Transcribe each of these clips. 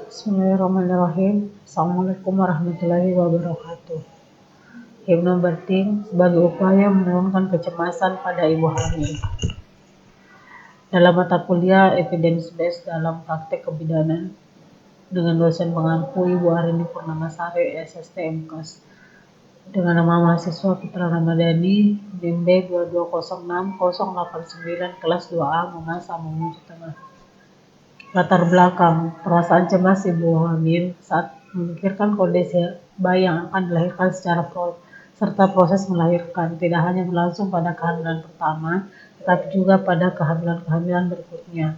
Bismillahirrahmanirrahim. Assalamualaikum warahmatullahi wabarakatuh. Hypnobirthing sebagai upaya menurunkan kecemasan pada ibu hamil. Dalam mata kuliah Evidence Based dalam Praktek Kebidanan dengan dosen pengampu Ibu Arini Purnamasari SST MKes dengan nama mahasiswa Putra Ramadhani BMB 2206089 kelas 2A Mamasa Mamuju Tengah. Latar belakang perasaan cemas ibu hamil saat memikirkan kondisi bayi yang akan dilahirkan serta proses melahirkan tidak hanya berlangsung pada kehamilan pertama, tetapi juga pada kehamilan berikutnya.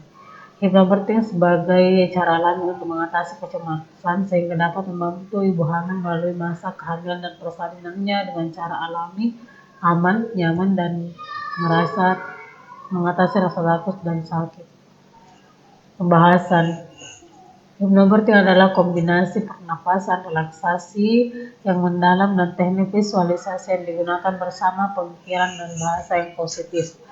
Hypnobirthing sebagai cara alami untuk mengatasi kecemasan sehingga dapat membantu ibu hamil melalui masa kehamilan dan persalinannya dengan cara alami, aman, nyaman, dan mengatasi rasa takut dan sakit. Pembahasan Hypnobirthing adalah kombinasi pernafasan relaksasi yang mendalam dan teknik visualisasi yang digunakan bersama pemikiran dan bahasa yang positif.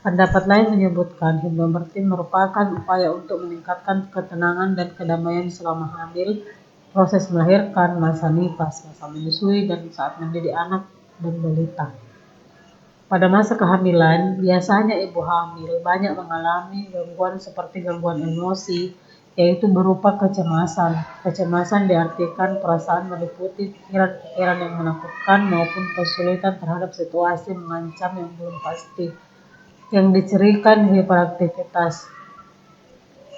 Pendapat lain menyebutkan hypnobirthing merupakan upaya untuk meningkatkan ketenangan dan kedamaian selama hamil, proses melahirkan, masa nifas, masa menyusui, dan saat mendidik anak dan balita. Pada masa kehamilan, biasanya ibu hamil banyak mengalami gangguan seperti gangguan emosi, yaitu berupa kecemasan. Kecemasan diartikan perasaan meliputi pikiran-pikiran yang menakutkan maupun kesulitan terhadap situasi mengancam yang belum pasti, yang dicirikan hiperaktivitas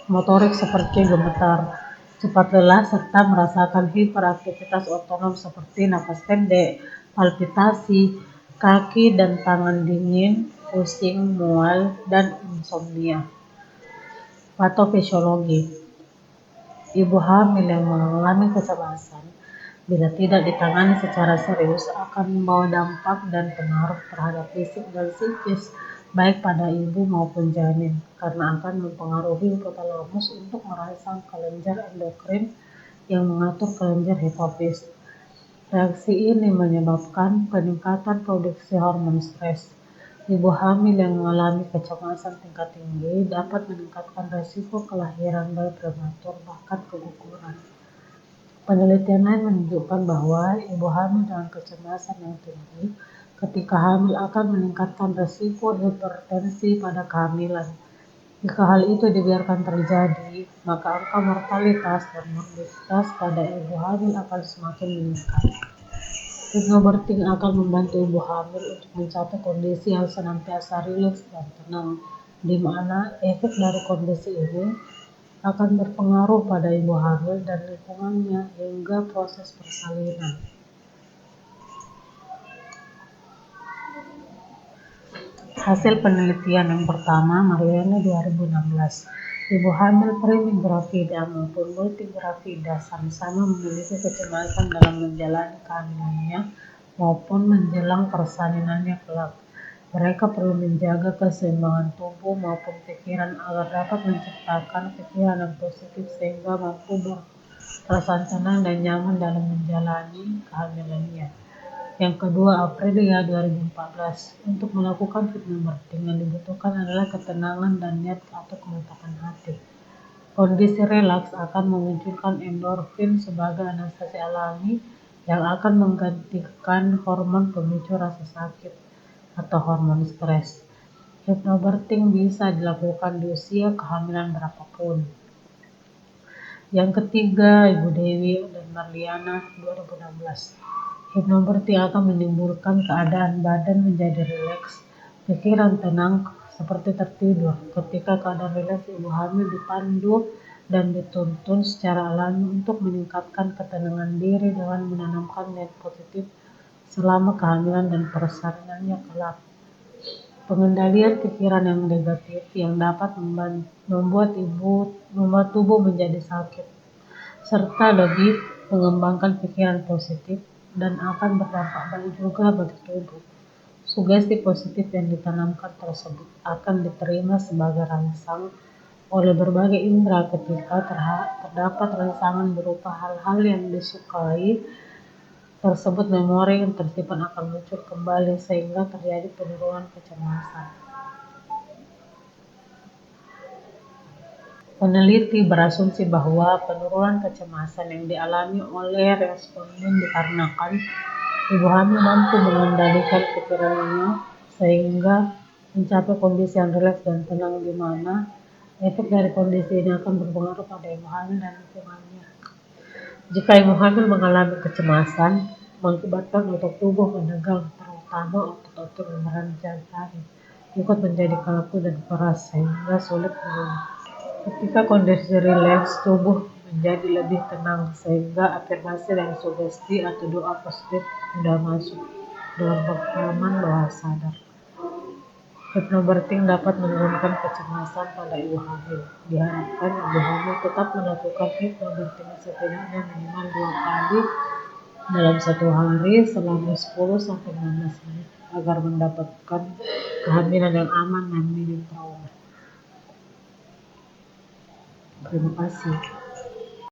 motorik seperti gemetar, cepat lelah, serta merasakan hiperaktivitas otonom seperti napas pendek, palpitasi, kaki dan tangan dingin, pusing, mual, dan insomnia. Patofisiologi ibu hamil yang mengalami kecemasan bila tidak ditangani secara serius akan membawa dampak dan pengaruh terhadap fisik dan psikis baik pada ibu maupun janin karena akan mempengaruhi hipotalamus untuk merangsang kelenjar endokrin yang mengatur kelenjar hipofis. Reaksi ini menyebabkan peningkatan produksi hormon stres. Ibu hamil yang mengalami kecemasan tingkat tinggi dapat meningkatkan risiko kelahiran bayi prematur bahkan keguguran. Penelitian lain menunjukkan bahwa ibu hamil dengan kecemasan yang tinggi ketika hamil akan meningkatkan risiko hipertensi pada kehamilan. Jika hal itu dibiarkan terjadi, maka angka mortalitas dan morbiditas pada ibu hamil akan semakin meningkat. Hypnobirthing akan membantu ibu hamil untuk mencapai kondisi yang senantiasa rileks dan tenang, di mana efek dari kondisi ini akan berpengaruh pada ibu hamil dan lingkungannya hingga proses persalinan. Hasil penelitian yang pertama, Mariana 2016. Ibu hamil primigravida maupun multigravida sama-sama memiliki kecemasan dalam menjalani kehamilannya maupun menjelang persalinannya kelak. Mereka perlu menjaga keseimbangan tubuh maupun pikiran agar dapat menciptakan pikiran yang positif sehingga mampu berperasaan tenang dan nyaman dalam menjalani kehamilannya. Yang kedua, Aprilia 2014. Untuk melakukan hypnobirthing yang dibutuhkan adalah ketenangan dan niat atau kemantapan hati. Kondisi relaks akan memunculkan endorfin sebagai anestesi alami yang akan menggantikan hormon pemicu rasa sakit atau hormon stres. Hypnobirthing bisa dilakukan di usia kehamilan berapapun. Yang ketiga, Ibu Dewi dan Marliana 2016. Hypnobirthing akan menimbulkan keadaan badan menjadi rileks, pikiran tenang seperti tertidur. Ketika keadaan rileks, ibu hamil dipandu dan dituntun secara alami untuk meningkatkan ketenangan diri dengan menanamkan niat positif selama kehamilan dan persalinannya kelak. Pengendalian pikiran yang negatif yang dapat membuat tubuh menjadi sakit, serta lebih mengembangkan pikiran positif dan akan berdampak baik juga bagi tubuh. Sugesti positif yang ditanamkan tersebut akan diterima sebagai rangsang oleh berbagai indera ketika terdapat rangsangan berupa hal-hal yang disukai tersebut, memori yang tersimpan akan muncul kembali sehingga terjadi penurunan kecemasan. Peneliti berasumsi bahwa penurunan kecemasan yang dialami oleh responden dikarenakan ibu hamil mampu mengendalikan pikirannya sehingga mencapai kondisi yang rileks dan tenang, di mana efek dari kondisi ini akan berpengaruh pada ibu hamil dan lingkungannya. Jika ibu hamil mengalami kecemasan, mengakibatkan otot tubuh menegang, terutama otot-otot membran jantung, ikut menjadi kaku dan keras sehingga sulit menenun. Ketika kondisi rileks, tubuh menjadi lebih tenang sehingga afirmasi dan sugesti atau doa positif mudah masuk dalam pemahaman bawah sadar. Hypnobirthing dapat menurunkan kecemasan pada ibu hamil. Diharapkan ibu hamil tetap melakukan hypnobirthing setidaknya minimal 2 kali dalam 1 hari selama 10-15 menit agar mendapatkan kehamilan yang aman dan minim trauma. Terima kasih.